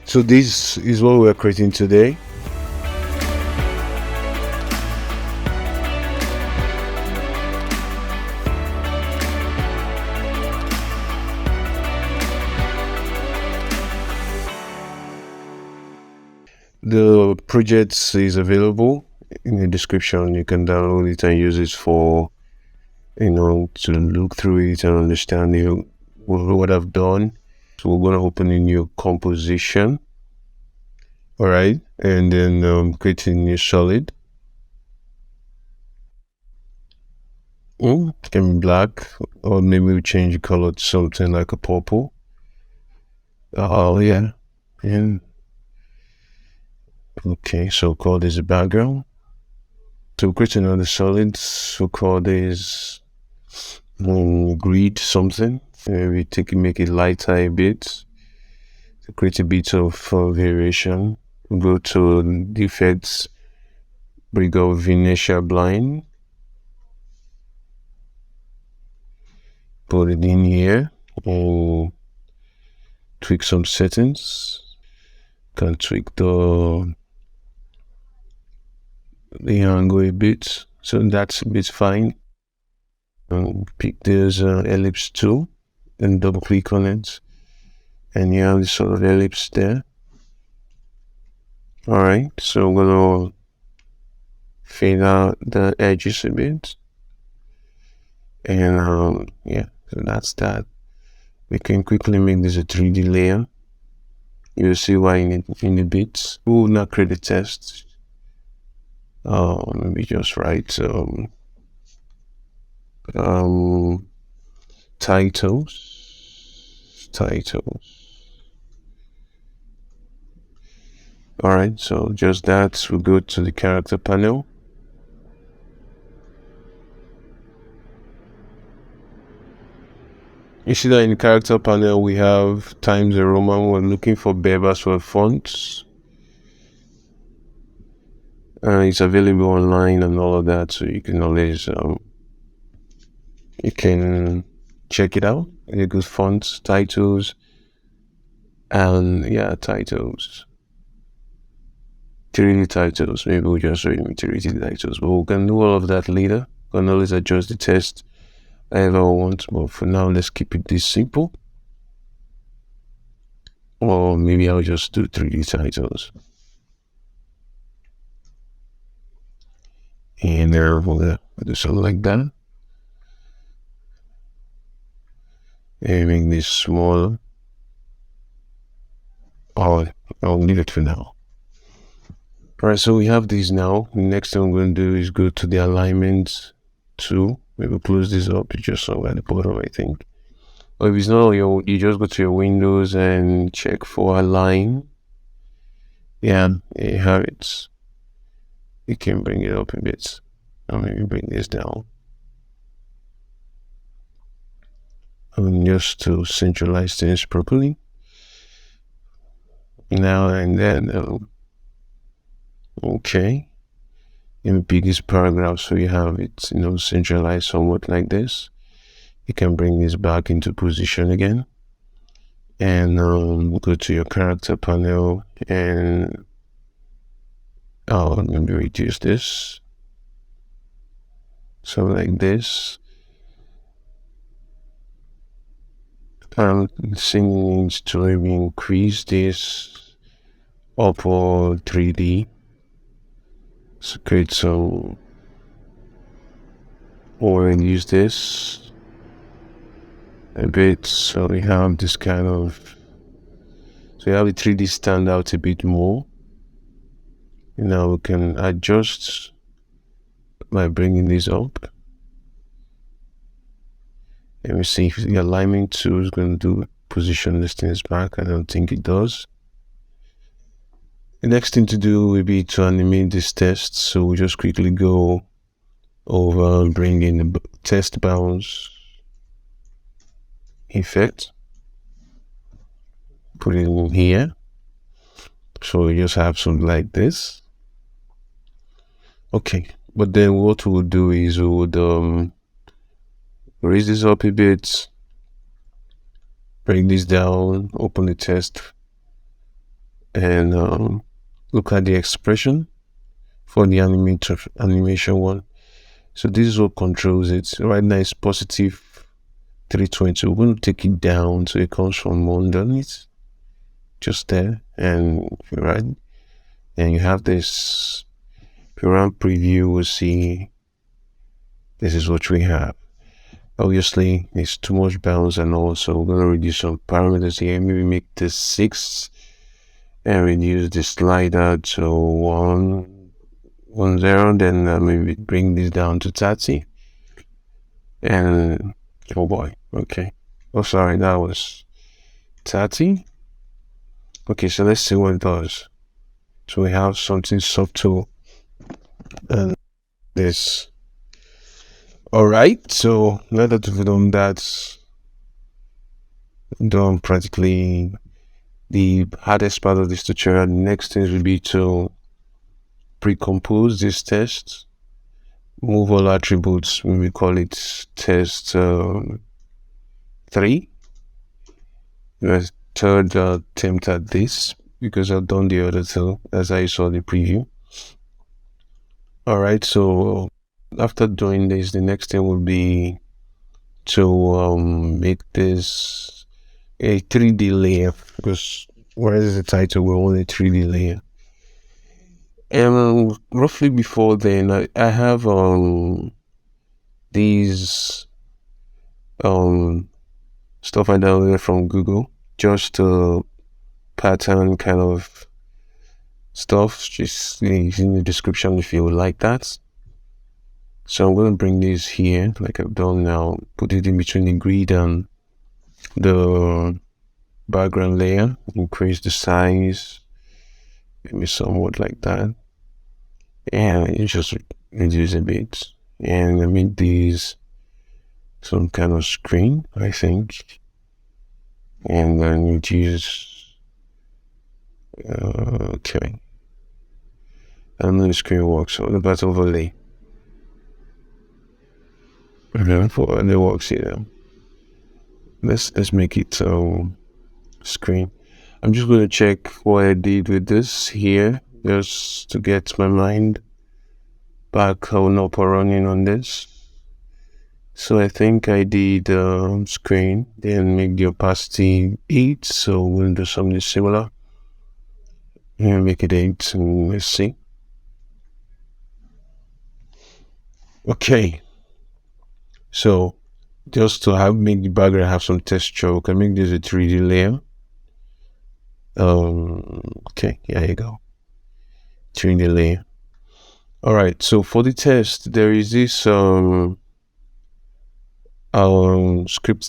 So this is what we're creating today. The project is available in the description. You can download it and use it for, to look through it and understand what I've done. So we're going to open a new composition. All right. And then create a new solid. It can be black, or maybe we change the color to something like a purple. Oh, yeah. And okay, so call this a background. To create another solid, so call this grid something. We make it lighter a bit to create a bit of variation. We go to the effects, bring up Venetia blind, put it in here, and tweak some settings. Can tweak the angle a bit, so that's a bit fine. Pick this ellipse tool and double click on it, and you have this sort of ellipse there. All right, so I'm gonna fade out the edges a bit, and yeah, so that's that. We can quickly make this a 3D layer. You'll see why in a bit. We will not create a test. Maybe just write titles. All right, so just that. We'll go to the character panel. You see that in the character panel we have Times New Roman. We're looking for bevers for fonts. It's available online and all of that, so you can always you can check it out. A good fonts, titles, and yeah, titles. 3D titles. Maybe we'll just read 3D titles, but we can do all of that later. We can always adjust the text however I want, but for now let's keep it this simple. Or maybe I'll just do 3D titles. And there we'll do something like that. And make this smaller. I'll leave it for now. Alright, so we have these now. The next thing I'm going to do is go to the alignment tool. Maybe close this up. It's just somewhere at the bottom, I think. Or if it's not, you just go to your Windows and check for align. Yeah, you have it. You can bring it up a bit. Or maybe bring this down. And just to centralize things properly. Now and then. Okay. In the biggest paragraph, so you have it, centralized somewhat like this. You can bring this back into position again, and go to your character panel, and maybe reduce this, so like this. Singing needs to maybe increase this up or 3D. So create some, or use this a bit, so we have this kind of, so you have the 3D stand out a bit more. Now we can adjust by bringing this up, and we see if the alignment tool is going to do position these things back. I don't think it does. The next thing to do will be to animate this test, so we'll just quickly go over and bring in the test bounce effect, put it in here, so we just have something like this. Okay, but then what we'll do is we would raise this up a bit, bring this down, open the test and look at the expression for the animation one. So this is what controls it. Right now it's positive 320. We're going to take it down so it comes from underneath, just there, and right, and you have this. If you run preview, we'll see this is what we have. Obviously, it's too much bounce, and also we're gonna reduce some parameters here. Maybe make this 6 and reduce the slider to 110. Then maybe bring this down to 30. And oh boy, okay. Oh, sorry, that was 30. Okay, so let's see what it does. So we have something subtle and this. Alright, so now that we've done that, done practically the hardest part of this tutorial, the next thing will be to pre-compose this test, move all attributes, we call it test 3. The third attempt at this, because I've done the other two as I saw the preview. Alright, so after doing this, the next thing will be to make this a 3D layer, because where is the title? We want a 3D layer. And roughly before then, I have these stuff I downloaded from Google, just pattern kind of stuff. Just in the description if you would like that. So I'm going to bring this here like I've done now, put it in between the grid and the background layer, increase the size, maybe somewhat like that, and you just reduce a bit, and I make these some kind of screen, I think, and then reduce. Okay, and then the screen works. So the button overlay. And it works here. Let's make it screen. I'm just going to check what I did with this here, just to get my mind back on up or running on this. So I think I did screen, then make the opacity 8. So we'll do something similar and make it 8, and let's see. Okay, so just to make the background have some texture, we can make this a 3D layer. Okay, here you go, 3D layer. All right, so for the test, there is this script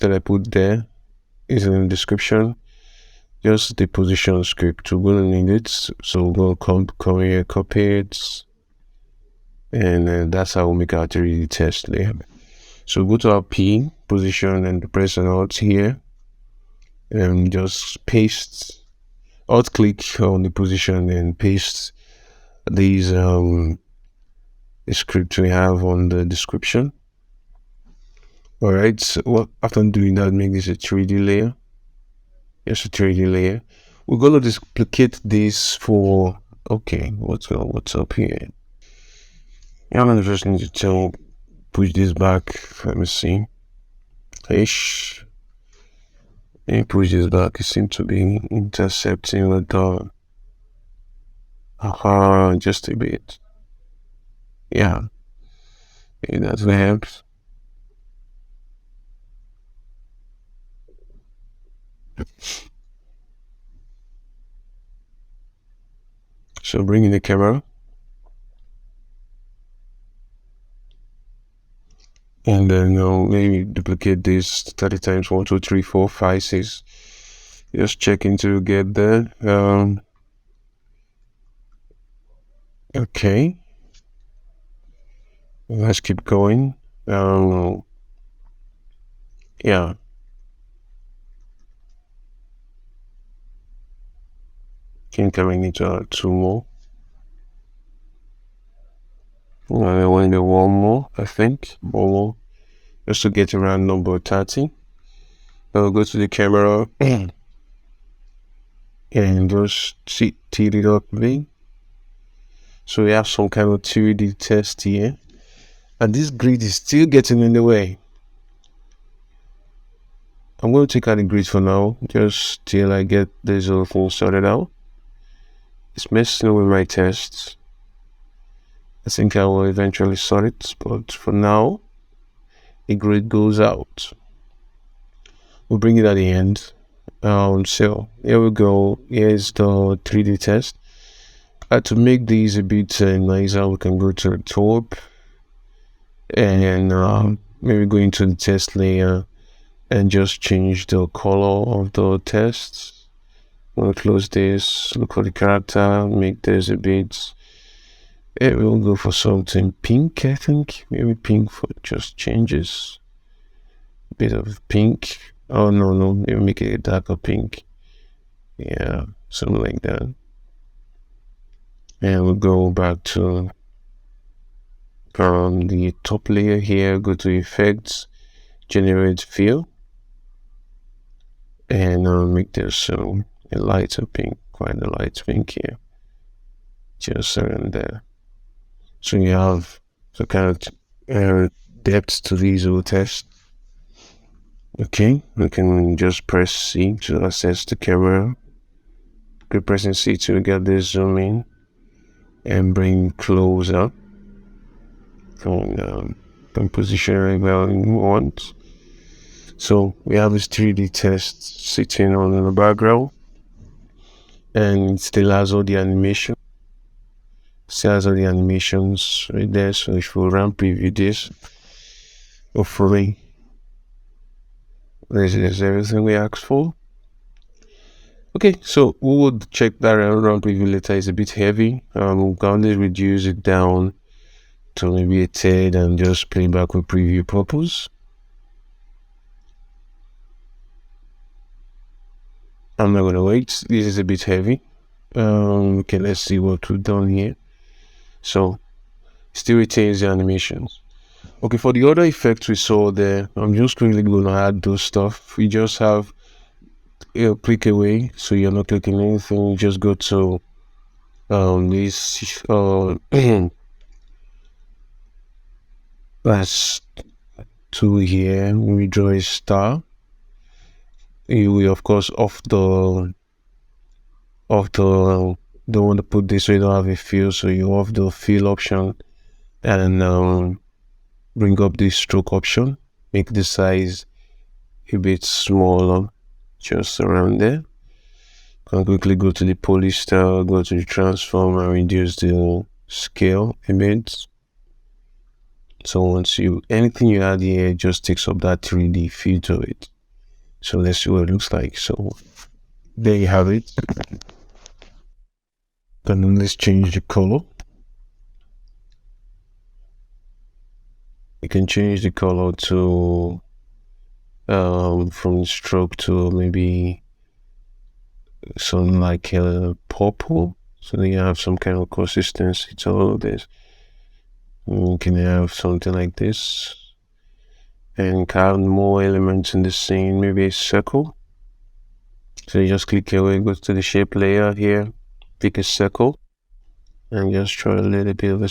that I put there, is in the description. Just the position script. We're gonna need it, so we'll come here, copy it, and that's how we'll make our 3D test layer. So go to our P position and press an Alt here, and just paste, Alt click on the position and paste these the script we have on the description. All right, so after doing that, make this a 3D layer. Yes, a 3D layer. We're gonna duplicate this for, okay, what's up here? Yeah, I'm just need to push this back. Let me see. Ish. Let me push this back. It seems to be intercepting with the just a bit. Yeah, maybe that helps. So bring in the camera, and then maybe duplicate this 30 times. 1, 2, 3, 4, 5, 6. Just checking to get there. Okay, let's keep going. Yeah, think I need to add 2 more. I want to 1 more, I think. 1 more, just to get around number 30. I'll go to the camera. and just teed it up a bit. So we have some kind of 3D test here, and this grid is still getting in the way. I'm going to take out the grid for now, just till I get this whole thing sorted out. It's messing with my tests. I think I will eventually sort it, but for now, the grid goes out. We'll bring it at the end. So here we go. Here's the 3D test. To make these a bit nicer, we can go to the top and maybe go into the test layer and just change the color of the tests. I'm gonna close this, look for the character, make this a bit. We'll go for something pink, I think. Maybe pink for just changes. A bit of pink. Oh no, maybe make it a darker pink. Yeah, something like that. And we'll go back to the top layer here, go to effects, generate fill, and make this a lighter pink, quite a light pink here, just around there. So you have the kind of depth to these little tests. Okay, we can just press C to access the camera. Keep pressing C to get this zoom in and bring close up. Can position it where you want. So we have this 3D test sitting on the background, and it still has all the animation. Still has all the animations right there. So if we run preview this, hopefully this is everything we asked for. Okay, so we will check that run preview later. It's a bit heavy. We can only reduce it down to maybe a third and just play back with preview purpose. I'm not gonna wait. This is a bit heavy. Okay, let's see what we've done here. So still retains the animations. Okay, for the other effects we saw there, I'm just quickly gonna add those stuff. We just have click away, so you're not clicking anything. You just go to this last tool here. We draw a star. You will of course don't want to put this so you don't have a fill, so you off the fill option and bring up the stroke option, make the size a bit smaller, just around there. Can quickly go to the poly style, go to the transform and reduce the scale a bit. So once anything you add here just takes up that 3D feel to it. So let's see what it looks like. So there you have it. Then let's change the color. You can change the color to from stroke to maybe something like purple, so that you have some kind of consistency to all of this. You can have something like this and have more elements in the scene, maybe a circle. So you just click away, go to the shape layer here, pick a circle and just try a little bit of a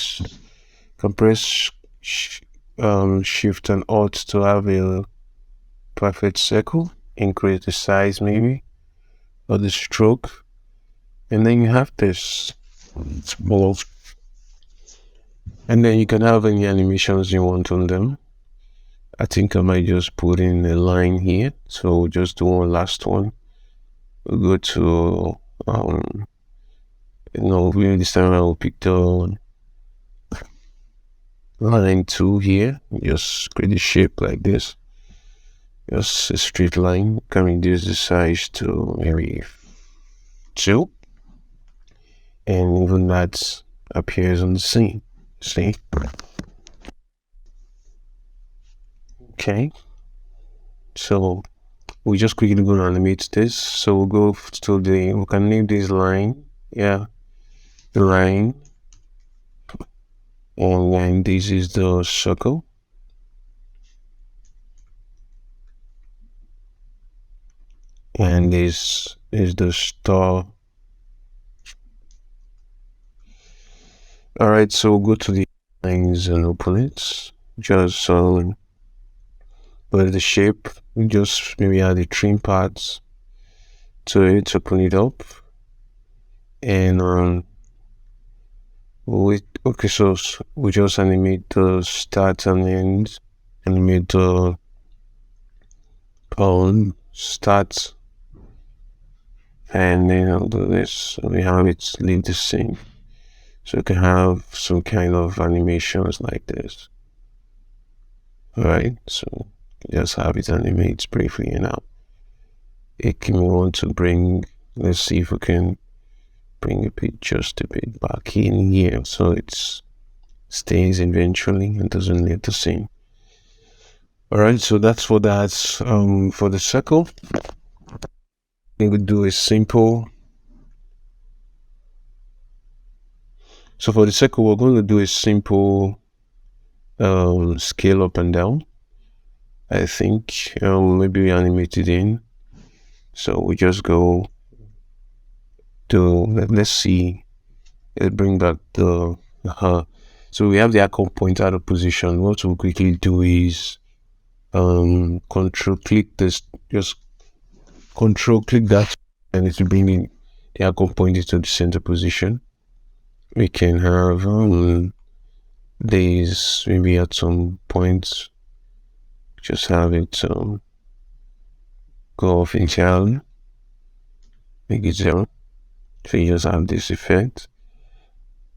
compress shift and alt to have a perfect circle. Increase the size maybe of the stroke, and then you have this small, and then you can have any animations you want on them. I think I might just put in a line here, so we'll just do one last one. We'll go to really this time I will pick the line 2 here. Just create a shape like this, just a straight line. Can reduce the size to maybe 2, and even that appears on the scene. See? Okay, so we just quickly go to animate this. So we'll go to we can name this line, the line, and then this is the circle, and this is the star. All right, so go to the lines and open it. Just but the shape, we just maybe add the trim parts to it, open it up, and okay, so we just animate the start and end, animate the start, and then I'll do this. So we have it leave the same. So you can have some kind of animations like this. Alright, so just have it animate briefly now. It can want to bring, let's see if we can bring a bit, just a bit back in here, so it stays eventually and doesn't leave the same. Alright, so that's for that. For the circle, we would do a simple. So for the circle, we're going to do a simple scale up and down. I think maybe we animate it in. So we just go to, let's see, let's bring back the so we have the icon point out of position. What we'll quickly do is control click this, just control click that, and it will bring in the icon point into the center position. We can have these maybe at some points, just have it go off entirely, make it 0. So you just have this effect.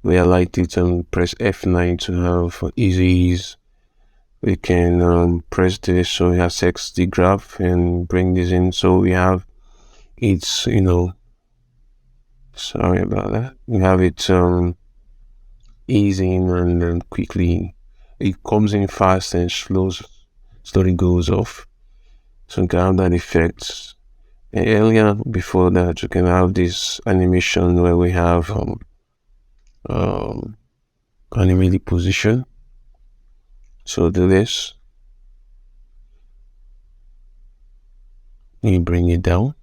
We highlight it and press F9 to have easy ease. We can press this so it affects the graph and bring this in. So we have it's, sorry about that. We have it easing and then quickly it comes in fast and slowly goes off. So you can have that effect. And earlier before that, you can have this animation where we have animated position. So do this. You bring it down.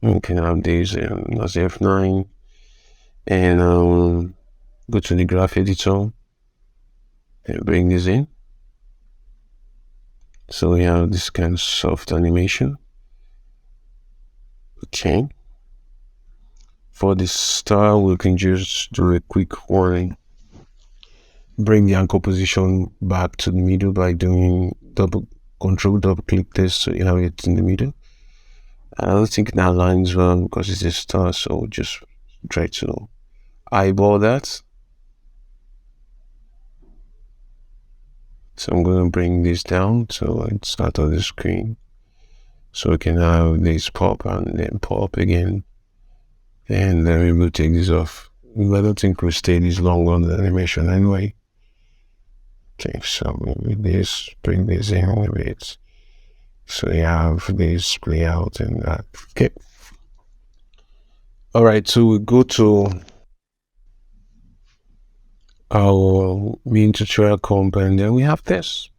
You can have this as F9 and go to the graph editor and bring this in. So we have this kind of soft animation. Okay. For this style, we can just do a quick warning. Bring the anchor position back to the middle by doing double click this so you have it in the middle. I don't think that aligns well because it's a star, so just try to eyeball that. So I'm going to bring this down so it's out of the screen, so we can have this pop and then pop again, and then we will take this off. I don't think we'll stay this long on the animation anyway. Okay, so maybe this, bring this in a bit, so you have this play out and that. Okay. All right, so we go to our main tutorial comp, and then we have this.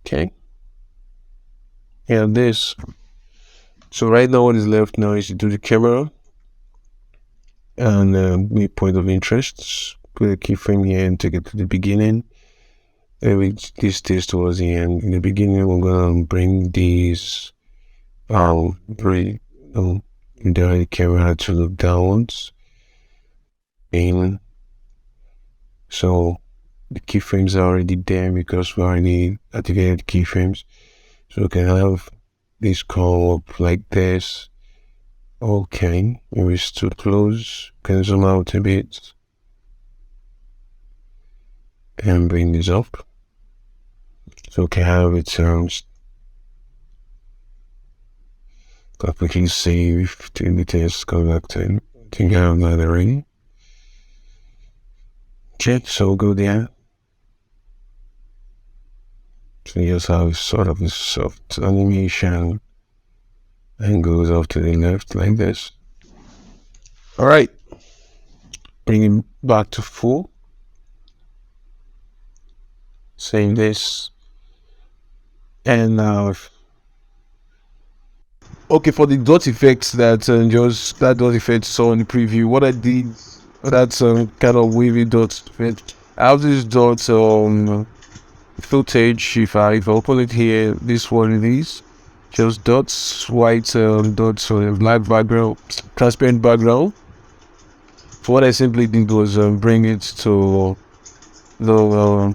Okay. Yeah, this. So right now what is left now is to do the camera and the point of interest. Put a keyframe here and take it to the beginning. And we this towards the end. In the beginning, we're gonna bring these direct the camera to look downwards. And so the keyframes are already there because we already activated keyframes. So we can have this come up like this. Okay, maybe it's too close. Can zoom out a bit and bring this up. So we can have it quickly save to the test, go back to it. I think I have that already. Okay, so go there. So you just have sort of a soft animation and goes off to the left like this. All right, bring it back to full. Save this, and now Okay, for the dot effects that just that dot effect saw in the preview, what I did, that's kind of wavy dot effect. I have this dot footage. If I open it here, this one it is just dots, white dots on a black background, transparent background. So what I simply did was bring it to the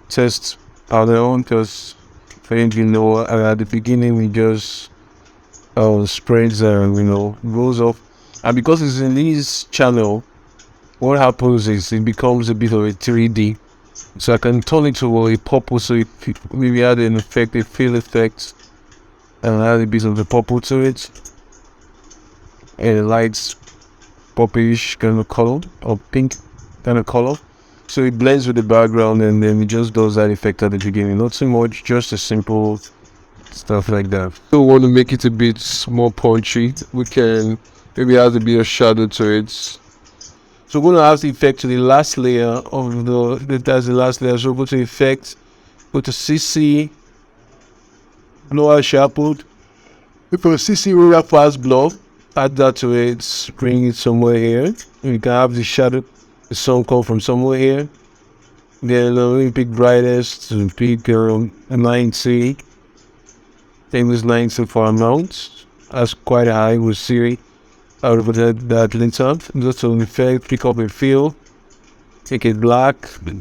test panel, because for you know, at the beginning we just spreads goes off, and because it's in this channel, what happens is it becomes a bit of a 3D. So I can turn it to a purple, so if maybe add an effect, a fill effect, and add a bit of the purple to it, and a light purplish kind of color, or pink kind of color. So it blends with the background, and then it just does that effect at the beginning. Not too much, just a simple stuff like that. So we want to make it a bit more punchy. We can maybe add a bit of shadow to it. So we're going to have the effect to the last layer of that's the last layer. So go to effect, go to CC, lower sharpened. For CC ruler fast block, add that to it, bring it somewhere here. You can have the shadow, the sun come from somewhere here. Then we pick brightest, pick 90. Take this 90 for amount. That's quite high. We'll see. I'll put that lint up. Just an effect, pick up a fill. Take it black. You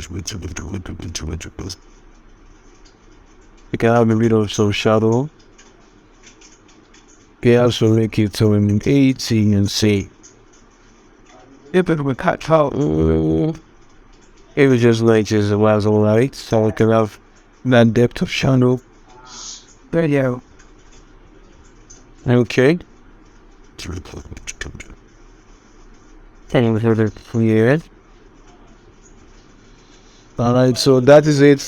can have a bit of some shadow. You can also make it to an 80 and see. If it would cut out, it was just like just a was alright. So I can have that depth of shadow. There you go. Okay. Clear. Alright, so that is it